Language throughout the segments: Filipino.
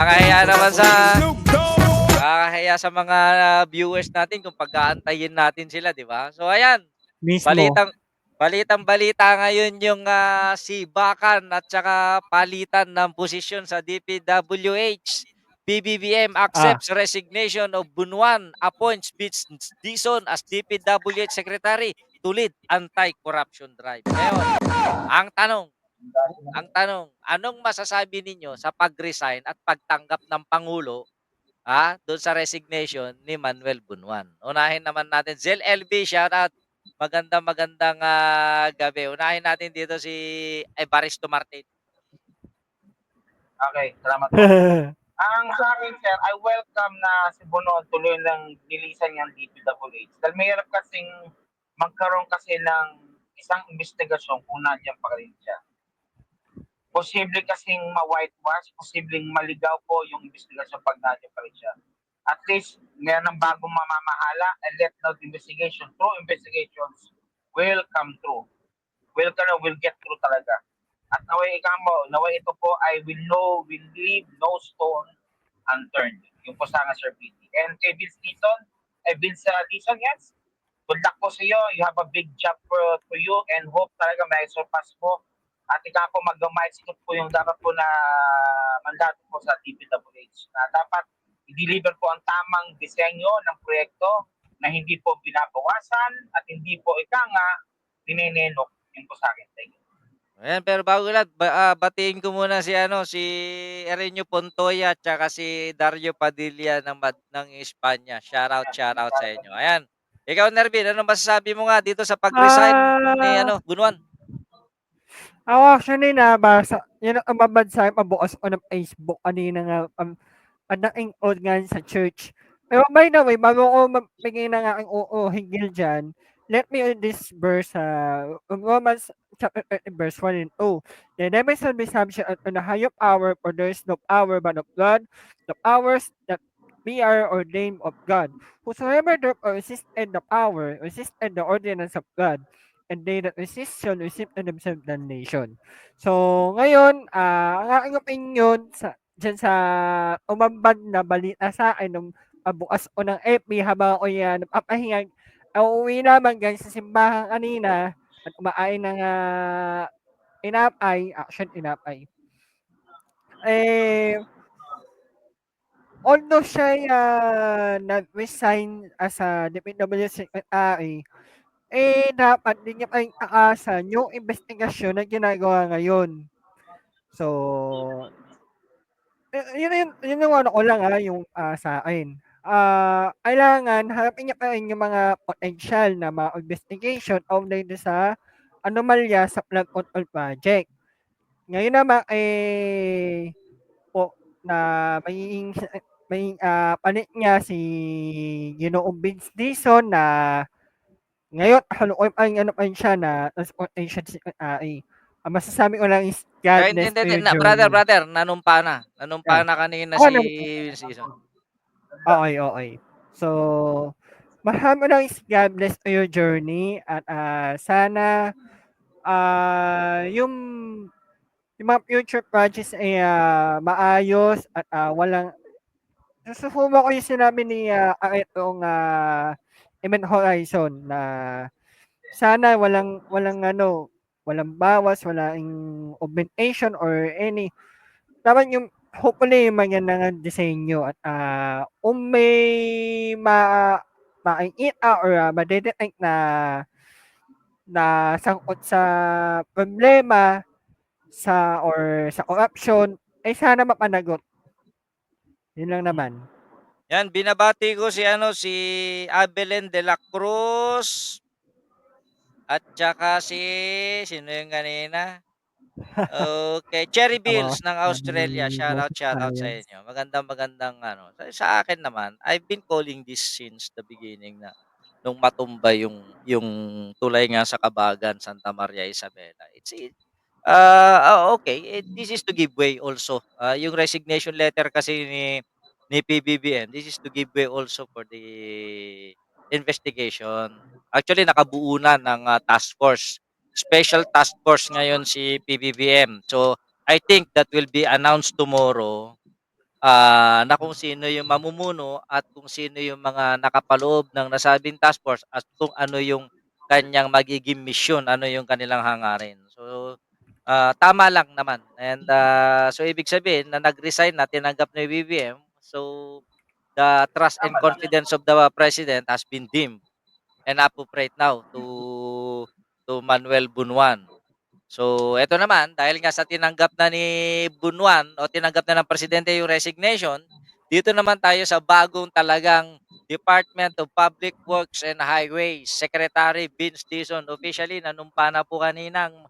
Nakakahiya naman nakakahiya sa mga viewers natin kung pag-aantayin natin sila, 'di ba? So ayan, Mismo. balitang balitang-balita ngayon yung, sibakan at saka palitan ng posisyon sa DPWH. PBBM Ah, accepts resignation of Bunuan, appoints Vince Dizon as DPWH Secretary to lead anti-corruption drive. Ngayon, ang tanong anong masasabi ninyo sa pag-resign at pagtanggap ng pangulo, do'n sa resignation ni Manuel Bunuan? Unahin naman natin, Zel LB, shoutout. Magandang, gabi. Unahin natin dito si Evaristo Martin. Okay, salamat po. Ang sa akin, sir, I welcome na si Bono tuloy ng nilisan niyang DPWH. Dahil mahirap kasing magkaroon kasi ng isang investigasyon kung nandiyan pa rin siya. Posible kasing ma-whitewash, posibleng maligaw po yung investigasyon pag nandiyan pa rin siya. At least, meron ng bagong mamamahala and let now the investigation, through investigations, will come through. Will get through talaga. At naway ito po ay will leave no stone unturned. Yung po sana, Sir PT. And kay Vince Dizon, yes, good luck po sa iyo. You have a big job for you and hope talaga may surpass mo. At ika po mag-milestone po yung dapat po na mandato po sa DPWH na dapat i-deliver po ang tamang disenyo ng proyekto na hindi po binabawasan at hindi po dinenenok. Yun po sa akin. Thank you. Ayan, pero bago lahat, batiin ko muna si Erenio Pontoya at saka si Dario Padilla ng Espanya. Shoutout sa inyo. Ayan. Ikaw, Nervin, ano masasabi mo nga dito sa pag-resign ni ah, Bunuan? ako actually nabasa, yun ang mababasa yung pabukas ko ng Facebook kanina nga, ang daking organ sa church. Pero by the way, bago ko magbigay ng aking oo hinggil diyan, let me read this verse, Romans chapter 13 verse 1 and 2. The devil shall be subject unto the higher power, for there is no power but of God, the powers that be are ordained of God. Whosoever therefore resisted the power, resisted the ordinance of God, and they that resist shall receive to themselves damnation. So, ngayon, ang aking opinion diyan sa umambag na balita sa'kin nung pagbukas ko ng FB habang ako'y, napapahinga, uuwi naman galing sa simbahan kanina at kumakain ng, tinapay. Eh, although siya'y, nag-resign as a DPWH secretary, dapat din niya pa rin takasan yung investigasyon na ginagawa ngayon. So, yun yung ano ko lang, yung, sa'kin. Kailangan harapin niya pa rin yung mga potensyal na mga investigation kaugnay dun sa anomalya sa flood control project. Ngayon naman, po na palit niya si Ginoong Vince Dizon na ngayon kasalukuyan pa rin ano pa rin siya na transportation secretary. Ang masasabi ko lang is God bless to Hindi your na brother, journey. nanumpa na. Nanumpa Yeah. na kanina Ako si naman. Season. Okay. So, marami lang is God bless to your journey at, sana, yung mga future projects ay, maayos at, walang nasusubo ko yung sinabi ni, itong, Event Horizon na sana walang ano, walang bawas, walang augmentation or any dapat yung hopefully maganda ng disenyo at, kung may makikita or, made-detect na sangkot sa problema sa corruption, ay sana mapanagot. Yun lang naman. Yan, binabati ko si Abelen de la Cruz at saka sino yung kanina? Okay, Cherry Oo, Bills ng Australia. Shoutout sa inyo. Magandang sa akin naman, I've been calling this since the beginning na nung matumba yung tulay nga sa Kabagan, Santa Maria Isabela. Okay, this is to give way also. Yung resignation letter kasi ni PBBM, this is to give way also for the investigation. Actually, nakabuo na ng task force. Special task force ngayon si PBBM. So, I think that will be announced tomorrow na kung sino yung mamumuno at kung sino yung mga nakapaloob ng nasabing task force at kung ano yung kanyang magiging misyon, ano yung kanilang hangarin. So, tama lang naman and, so ibig sabihin na nag-resign na, tinanggap na yung BBM, so the trust and Tama lang yan. confidence of the president has been dimmed and appropriate now to Manuel Bunuan. So, eto naman, dahil nga sa tinanggap na ni Bunuan o tinanggap na ng presidente yung resignation, dito naman tayo sa bagong talagang Department of Public Works and Highways, Secretary Vince Dizon. Officially, nanumpa na po kaninang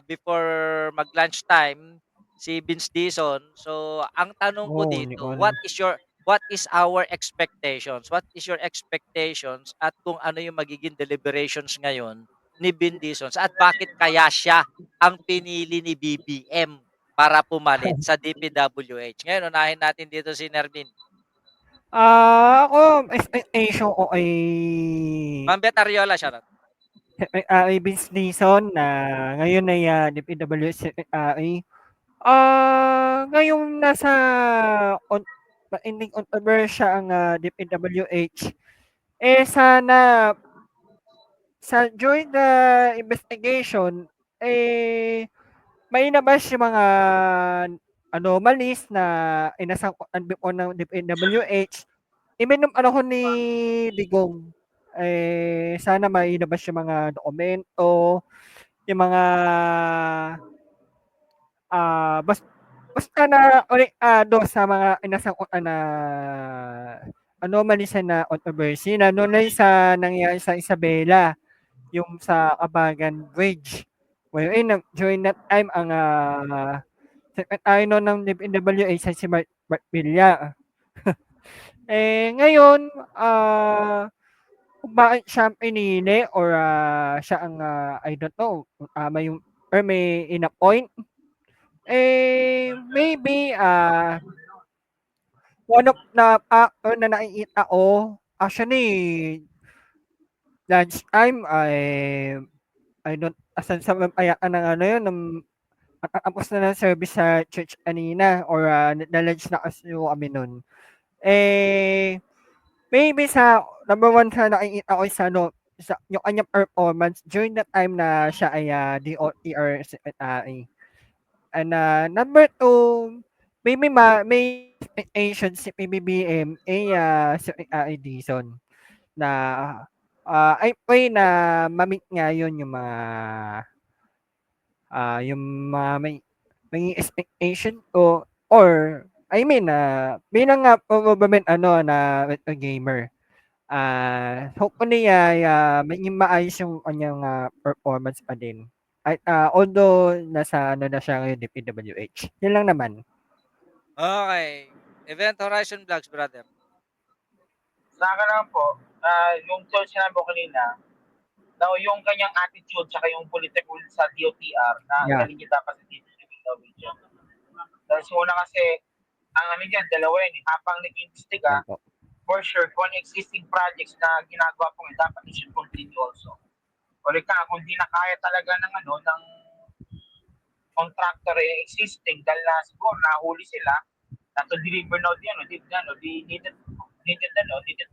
before mag-lunch time si Vince Dizon. So, ang tanong ko Oo, hindi ko dito, alam. what is our expectations? What is your expectations at kung ano yung magiging deliberations ngayon ni Vin Diesel at bakit kaya siya ang pinili ni BBM para pumalit sa DPWH. Ngayon, unahin natin dito si Nervin. Ako expectation ko ay Ma'am Beth Ariola, shoutout. Vince Dizon na ngayon ay, DPWH secretary. Ngayong nasa on matinding kontrobersiya ang, DPWH, sana during the investigation, mainabas yung mga anomalies na inasangkutan before ng DPWH. Even nung panahon ni Digong, sana mainabas yung mga dokumento, yung mga, basta na konektado sa mga inasangkutan na anomalies na controversy, lalo na yung sa nangyari sa Isabela, yung sa Kabagan Bridge. Wherein during that time ang, secretary nun ng DPWH ay si Bart Villa. Ngayon, kung bakit siya ang pinili or, siya ang, I don't know kung tama yung or may in-appoint, maybe, one of the factor na nakikita ko, actually, lunchtime I don't asan sa pamayaan ng ano yun, ng tapos na ng service sa church kanina or, na-lunch na kasi kami nun. Maybe sa number one sa nakikita ko sa ano, sa yung kanyang performance during the time na siya ay, DOTR secretary. And, number two, maybe may expectation si PBBM Secretary Dizon na, I pray na ma-meet nga yun yung mga may expectation ko or I mean, bilang nga government ano na gamer. Hopefully ay, maging maayos yung kanyang, performance pa din. At, although nasa ano na siya ngayon DPWH. Yun lang naman. Okay. Event Horizon Vlogs, brother. Sa akin naman po, yung sinabi ko kanina, na yung kanyang attitude tsaka yung political sa DOTR na Yeah. galing niya dapat sa DPWH. Dahil una kasi, ang ano dyan, dalawa yun, habang nag-iimbestiga, Yan po. for sure, kung ano existing projects na ginagawa po ngayon, dapat it should continue also. O kung di na kaya talaga ng ano, ng contractor existing dahil na siguro nahuli sila na to deliver now the needed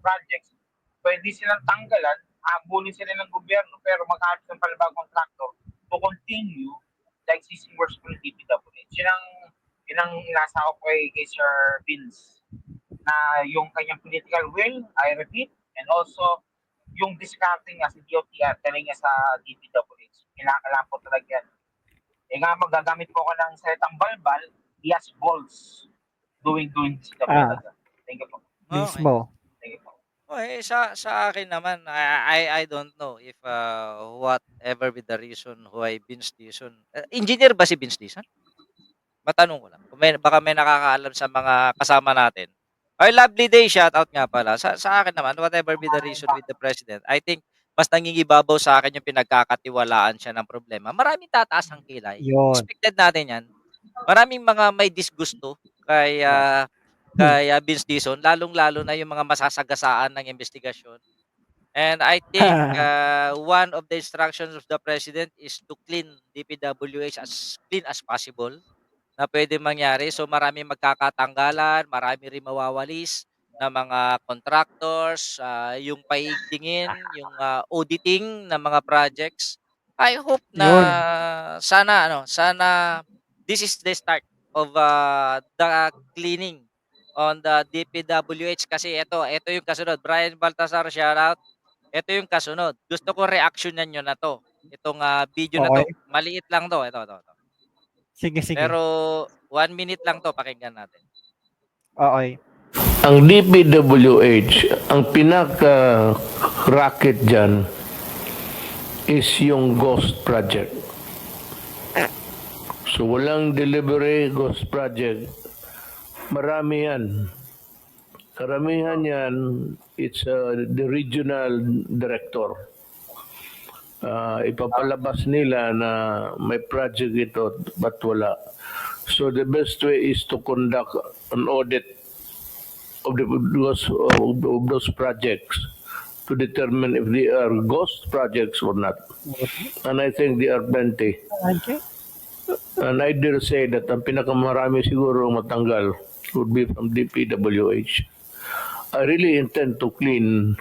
projects. Pwede silang tanggalan, habulin sila ng gobyerno pero maghanap ng panibagong contractor to continue the existing works for the DPWH. Yun ang inasa ko kay Sir Vince na yung kanyang political will, I repeat, and also yung discarding niya sa DOTR, dala niya sa DPWH. Kinakailangan po talaga yan. Nga magagamit po ako ng salitang balbal, he has balls doing this talaga. Thank you po. Okay. Mismo. Thank you po. Okay, sa akin naman, I don't know if whatever be the reason why Vince Dizon. Engineer ba si Vince Dizon? Matanong ko lang. Kung baka may nakakaalam sa mga kasama natin. Ay, lovely day, shoutout nga pala. Sa akin naman, whatever be the reason with the president, I think mas nangingibabaw sa akin yung pinagkakatiwalaan siya ng problema. Maraming tataas ang kilay. Yun. Expected natin yan. Maraming mga may disgusto kay Vince Dizon, lalong-lalo na yung mga masasagasaan ng investigasyon. And I think one of the instructions of the president is to clean DPWH as clean as possible. na pwedeng mangyari. So, maraming magkakatanggalan, marami rin mawawalis na mga contractors, yung paigtingin, yung auditing ng mga projects. I hope na Yun. sana this is the start of the cleaning on the DPWH kasi ito yung kasunod. Brian Baltasar, shout out. Ito yung kasunod. Gusto ko reaksyonan nyo na to. Itong video na Okay. to. Maliit lang to. Ito. Sige, sige. Pero 1 minute lang to. Pakinggan natin. Okay. Ang DPWH, ang pinaka-racket dyan is yung ghost project. So walang delivery ghost project. Marami yan. Karamihan yan, it's the regional director. Ipapalabas nila na may project ito, but wala. So the best way is to conduct an audit of those projects to determine if they are ghost projects or not. And I think they are plenty. Okay. And I dare say that ang pinakamarami siguro matanggal would be from DPWH. I really intend to clean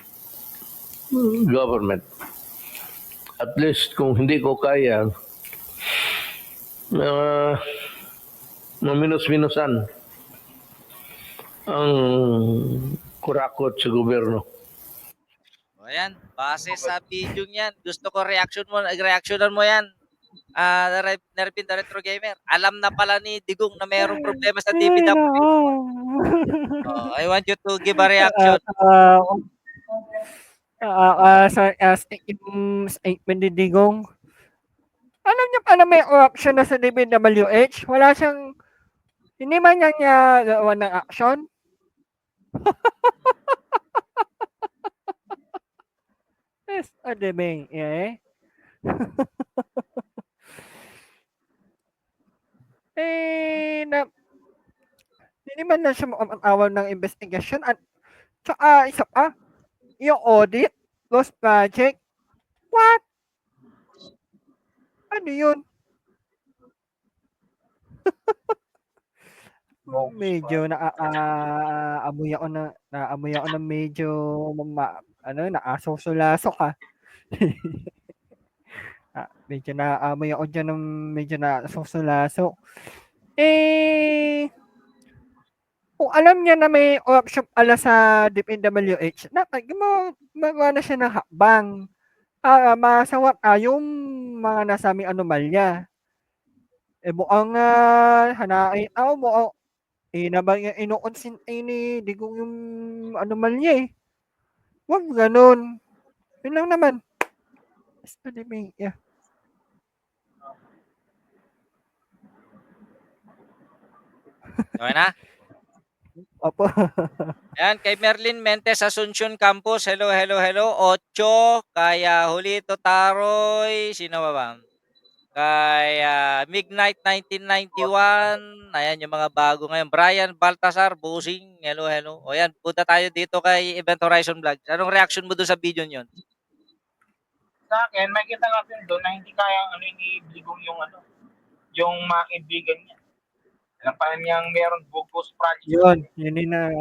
government. At least kung hindi ko kaya, maminus-minusan ang kurakot sa gobyerno. O yan. Base sa video yan. Gusto ko reaksyonan mo yan. Nervin the Retro Gamer. Alam na pala ni Digong na mayroong problema sa Ay, DPWH. nako. I want you to give a reaction. Yung statement ni Digong. Alam niyo pala may option na sa DPWH? Wala siyang, hindi man niya gawa ng action? Yes, ademing, eh. Hindi man na siya makapag-awal ng investigation at tsaka isa pa, yung audit, lost project, what? Ano yun? Medyo naamoy ako ng medyo naasusulasok ha. Medyo naamoy ako dyan ng medyo naasusulasok. Kung alam niya na may option pala sa DPWH, magawa na siya ng hakbang. Masawat yung mga nasabing anomalya. Mukhang hanain mukhang inukonsinti ni Digong yung anomalya eh. Huwag ganun. Yun lang naman. Yeah. Okay na? Opo. Ayan, kay Merlin Mentes, Asuncion Campus. Hello. Ocho, kaya Julito Taroy. Sino ba? Kay Midnight 1991. Ayan, yung mga bago ngayon. Brian Baltasar, Busing. Hello. O yan, punta tayo dito kay Event Horizon Vlog. Anong reaction mo doon sa video nyon? Sa akin, makikita natin doon na hindi kayang i-Digong yung mga kaibigan niya. Alam pa niyang meron ghost project. Yun na.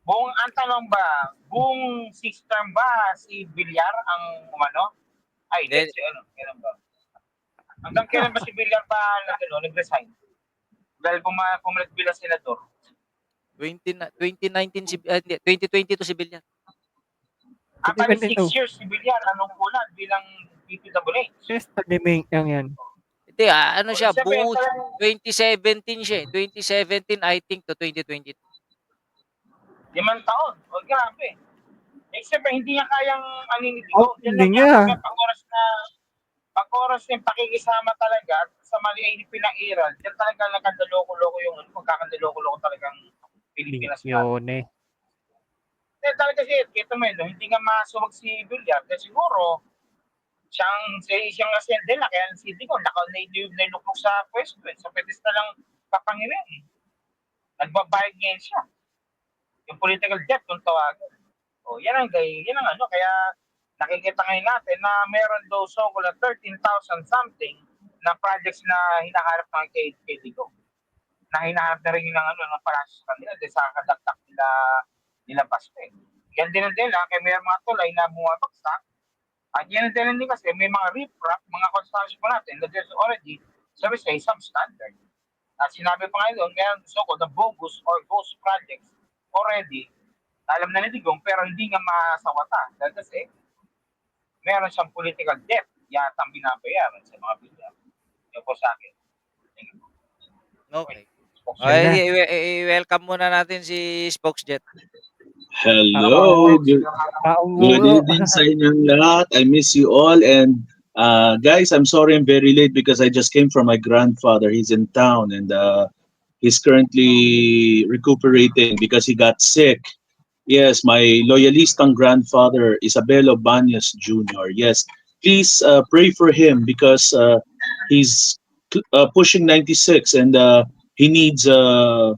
Buong ang tanong ba, buong system ba si Villar ang umano? Ay, Then, kailan ba? Hanggang kailan ba si Villar pa nag-resign? Dahil pumalit bilang senador. 2019 2022 si Villar. Bali 6 years si Villar, anong kulang bilang DPWH? Yes, ademing yan. Hindi, ano siya, buo 2017 siya. 2017 I think to 2022. 5 taon. O, grabe. Siyempre, hindi niya kayang Hindi niya. Pag-oras yung pakikisama talaga at sa mali ay pinairal, diyan talaga nakandaloko-loko yung magkakandaloko-loko talagang Pilipinas. Yun eh. Talaga ito hindi nga masuwag si Villar. Kasi siguro, siyang asende na, kaya si Digong nilukok sa pwesto, sa pedestal ng kapangyarihan. Nagbabayad ngayon siya. Yung political debt, kung tawagan. O, yan ang kaya nakikita ngayon natin na meron daw so-called 13,000 something na projects na hinaharap ng kay Digong. Na hinaharap na rin yung ng parasos kanila dahil sa kadaktak nila Baste. Yan din ang dila, kaya may mga tulay na bumabagsak. At yan ang dila din kasi may mga riprap, mga construction po natin that there's already, sabi say, substandard. At sinabi pa nga doon, meron so-called the bogus or ghost projects already, alam na ni Digong, pero hindi nga masawata. Dahil kasi, meron siyang political debt yata ang binabayaran sa mga bilyar. Yan po sa akin. Okay. Yan na. I-welcome muna natin si Spokesjet. Hello, good Kaunguro. evening sa inyong lahat. I miss you all. And guys, I'm sorry I'm very late because I just came from my grandfather. He's in town and he's currently recuperating because he got sick. Yes, my loyalistang grandfather, Isabelo Banyas Jr. Yes, please pray for him because he's pushing 96 and he needs to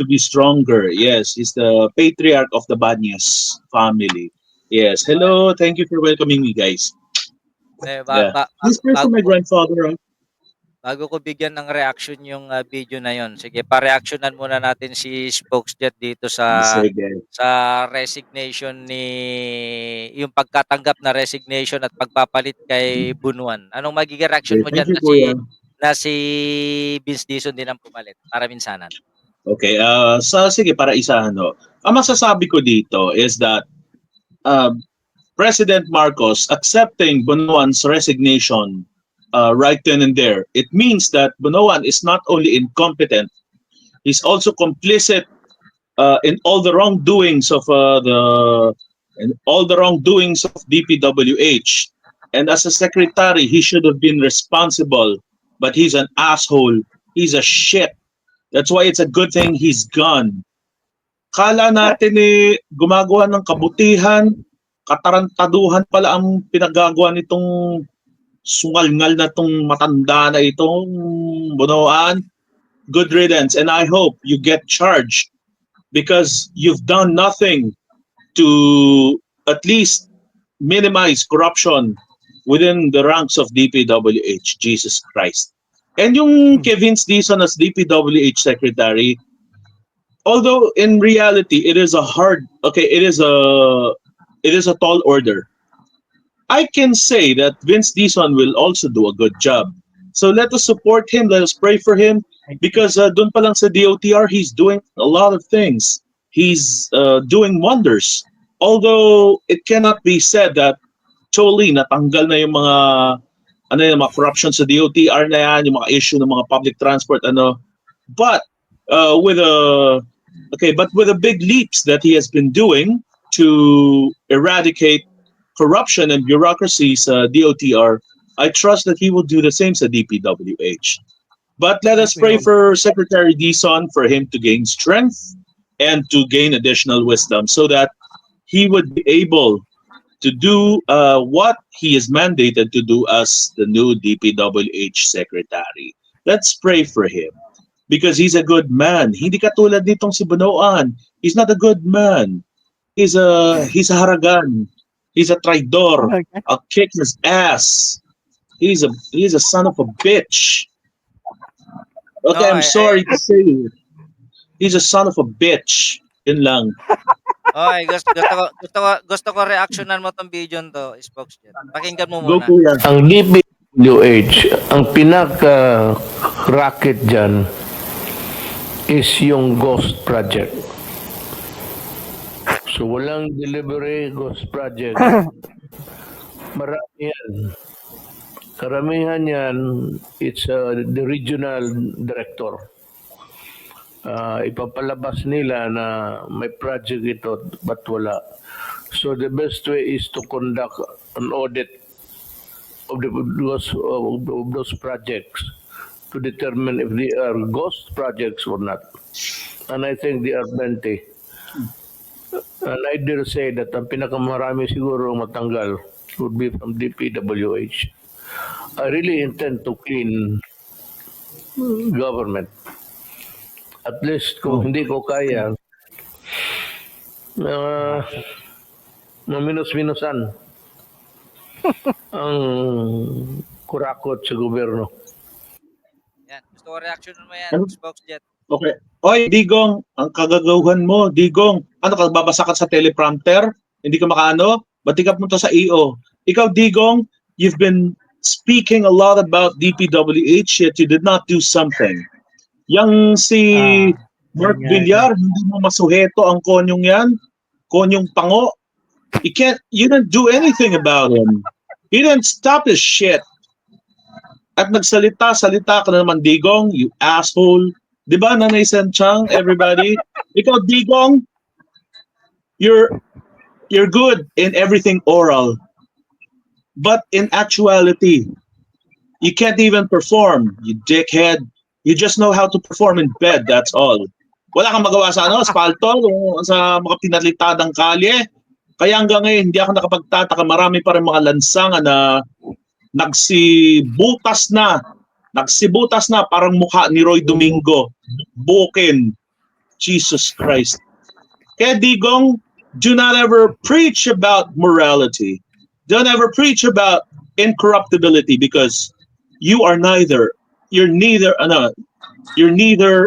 be stronger. Yes, he's the patriarch of the Banyas family. Yes, hello, thank you for welcoming me, guys. Yeah. Please pray for my grandfather. Bago ko bigyan ng reaction yung video na yon. Sige, pa-reactionan muna natin si Spokesjet dito Sige. sa resignation yung pagkatanggap na resignation at pagpapalit kay Bunuan. Anong magiging reaction mo Thank diyan you, Kuya. na si Vince Dizon din ang pumalit para minsanan? Okay, sige, para isahan, no. Ang masasabi ko dito is that President Marcos accepting Bunuan's resignation right then and there, it means that Bunuan is not only incompetent, he's also complicit in all the wrongdoings of DPWH. And as a secretary, he should have been responsible, but he's an asshole. He's a shit. That's why it's a good thing he's gone. Kala natin gumagawa ng kabutihan, katarantaduhan pala ang pinagagawa nitong sungal-ngal na tong matanda na itong Bunuan. Good riddance, and I hope you get charged because you've done nothing to at least minimize corruption within the ranks of DPWH. Jesus Christ. And yung Kevin Dizon as DPWH secretary, although in reality it is a tall order, I can say that Vince Dizon will also do a good job. So let us support him, let us pray for him, because doon pa lang sa DOTR, he's doing a lot of things. He's doing wonders. Although it cannot be said that totally natanggal na yung mga corruption sa DOTR na yan, yung mga issue ng mga public transport, But with the big leaps that he has been doing to eradicate corruption and bureaucracy sa DOTR, I trust that he will do the same sa DPWH. But let us pray for Secretary Dizon for him to gain strength and to gain additional wisdom so that he would be able to do what he is mandated to do as the new DPWH secretary. Let's pray for him because he's a good man. Hindi katulad nitong si Bunuan. He's not a good man. He's a haragan. He's a traidor. I'll kick his ass. He's a son of a bitch. Okay, I'm sorry to say it. He's a son of a bitch. Yun lang. Okay, gusto ko reactionan mo tong video to, Spokesjet. Pakinggan mo Go, muna. Kuya. Ang DPWH, ang pinaka-racket dyan is yung Ghost Project. So walang delivery Ghost Project. Marami yan. Karamihan yan, it's the regional director. Ipapalabas nila na may project ito but wala. So the best way is to conduct an audit of those projects to determine if they are ghost projects or not. And I think they are plenty. And I dare say that ang pinakamarami siguro matanggal would be from DPWH. I really intend to clean government. At least kung hindi ko kaya, maminus-minusan ang kurakot sa gobyerno. Yan. Gusto ko reaction mo yan, Ano? Spokesjet. Okay. Oy, Digong, ang kagagawan mo, Digong. Ano ka, babasa ka sa teleprompter? Hindi ka makaano? Ba't di ka punta sa EO? Ikaw, Digong, you've been speaking a lot about DPWH, yet you did not do something. Yang si Mark ganyan. Villar, hindi mo masuheto ang konyong yan. Konyong pango. You didn't do anything about him. You didn't stop his shit. At salita ka na naman, Digong, you asshole. Di ba, Nanay Senchang, everybody? Ikaw, Digong, you're good in everything oral. But in actuality, you can't even perform, you dickhead. You just know how to perform in bed, that's all. Wala kang magawa sa asfalto, sa mga pinalitadang kalye. Kaya hanggang ngayon, hindi ako nakapagtataka. Marami pa rin mga lansangan na nagsibutas na parang mukha ni Roy Domingo. Bukin. Jesus Christ. Kaya Digong, do not ever preach about morality. Don't ever preach about incorruptibility because you're neither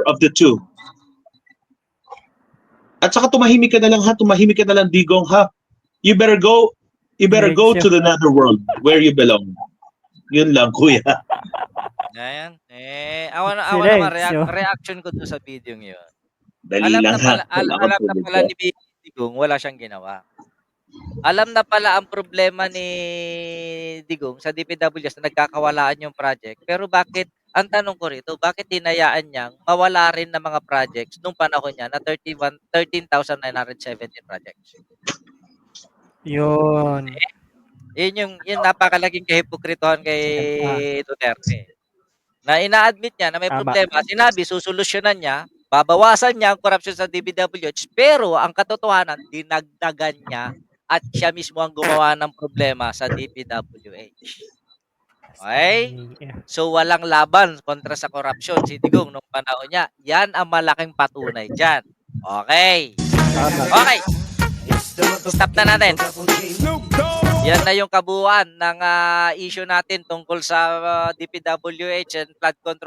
of the two. At saka tumahimik ka na lang, Digong, ha? You better go to the netherworld where you belong. Yun lang, kuya. Yan. Awa naman, Silensyo. reaction ko doon sa video yun. Dali Alam lang, na ha? pala, alam na pala ni Digong, wala siyang ginawa. Alam na pala ang problema ni Digong sa DPWS na nagkakawalaan yung project. Pero bakit, ang tanong ko rito, bakit hinayaan niyang mawala rin ng mga projects nung panahon niya na 13,917 projects? Yun. Yun napakalaging kahipokritohan kay Duterte. Na ina-admit niya na may Tama. problema, sinabi susolusyonan niya, babawasan niya ang corruption sa DPWH, pero ang katotohanan, dinagdagan niya at siya mismo ang gumawa ng problema sa DPWH. Okay? So walang laban kontra sa corruption si Digong nung panahon niya. Yan ang malaking patunay dyan. Okay. Okay. Stop na natin. Yan na yung kabuuan ng issue natin tungkol sa DPWH and flood control